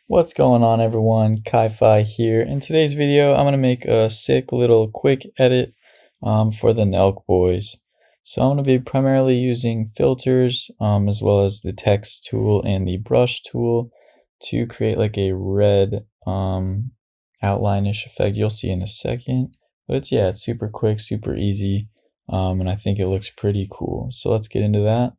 What's going on, everyone? Kai-Fi here. In today's video, I'm going to make a sick little quick edit for the Nelk Boys. So I'm going to be primarily using filters as well as the text tool and the brush tool to create like a red outline-ish effect. You'll see in a second. But it's super quick, super easy, and I think it looks pretty cool. So let's get into that.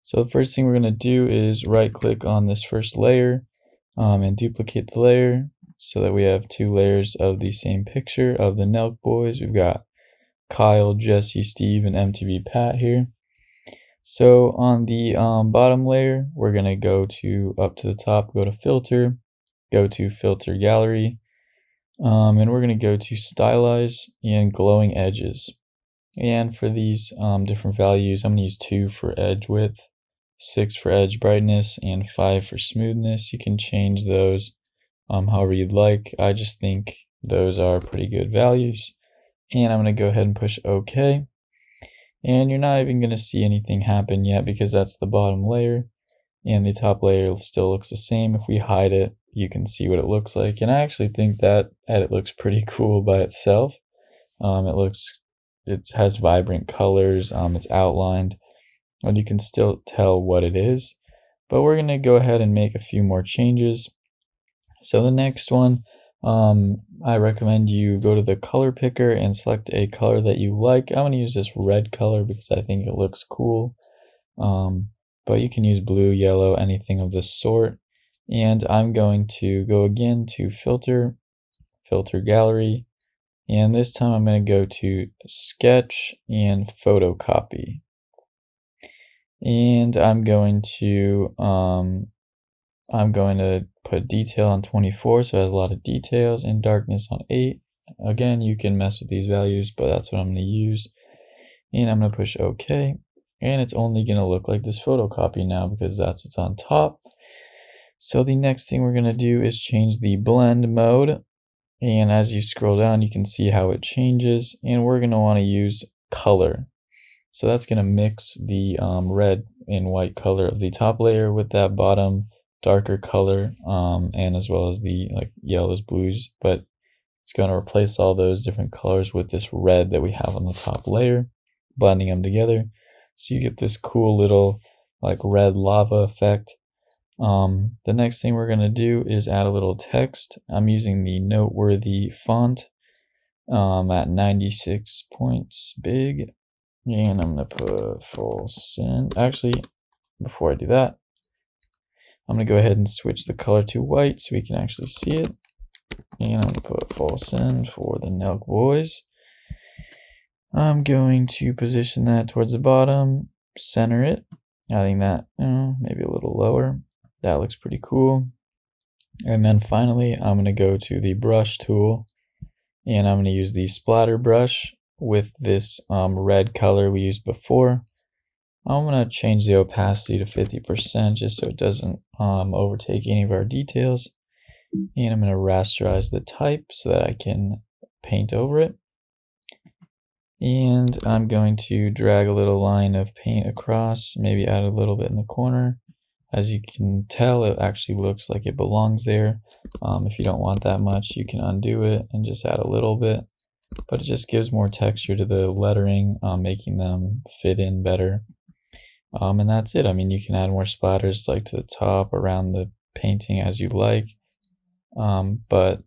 So the first thing we're going to do is right-click on this first layer. And duplicate the layer so that we have two layers of the same picture of the Nelk Boys. We've got Kyle, Jesse, Steve, and MTV Pat here. So on the bottom layer, we're going to go to up to the top, go to filter, go to filter gallery, and we're going to go to stylize and glowing edges. And for these different values, I'm going to use 2 for edge width, 6 for edge brightness, and 5 for smoothness. You can change those however you'd like. I just think those are pretty good values. And I'm going to go ahead and push OK. And you're not even going to see anything happen yet because that's the bottom layer. And the top layer still looks the same. If we hide it, you can see what it looks like. And I actually think that edit looks pretty cool by itself. It has vibrant colors, it's outlined. And you can still tell what it is, but we're going to go ahead and make a few more changes. So the next one, I recommend you go to the color picker and select a color that you like. I'm going to use this red color because I think it looks cool, but you can use blue, yellow, anything of this sort. And I'm going to go again to filter, filter gallery, and this time I'm going to go to sketch and photocopy. And I'm going to put detail on 24, so it has a lot of details, and darkness on 8. Again, you can mess with these values, but that's what I'm going to use. And I'm going to push OK, and it's only going to look like this photocopy now because that's what's on top. So the next thing we're going to do is change the blend mode, and as you scroll down, you can see how it changes, and we're going to want to use color. So that's going to mix the red and white color of the top layer with that bottom darker color, and as well as the yellows, blues, but it's going to replace all those different colors with this red that we have on the top layer, blending them together. So you get this cool little red lava effect. The next thing we're going to do is add a little text. I'm using the Noteworthy font at 96 points big. And I'm going to put full send. Actually, before I do that, I'm going to go ahead and switch the color to white so we can actually see it. And I'm going to put full send for the Nelk Boys. I'm going to position that towards the bottom, center it. I think that, maybe a little lower. That looks pretty cool. And then finally, I'm going to go to the brush tool, and I'm going to use the splatter brush with this red color we used before. I'm going to change the opacity to 50% just so it doesn't overtake any of our details. And I'm going to rasterize the type so that I can paint over it. And I'm going to drag a little line of paint across, maybe add a little bit in the corner. As you can tell, it actually looks like it belongs there. If you don't want that much, you can undo it and just add a little bit. But it just gives more texture to the lettering, making them fit in better. And that's it. I mean, you can add more splatters to the top, around the painting as you like. But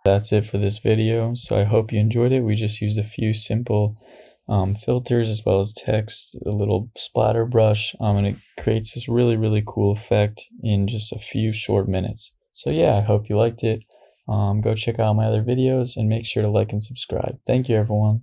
that's it for this video. So I hope you enjoyed it. We just used a few simple filters as well as text, a little splatter brush, and it creates this really, really cool effect in just a few short minutes. So yeah, I hope you liked it. Go check out my other videos and make sure to like and subscribe. Thank you, everyone.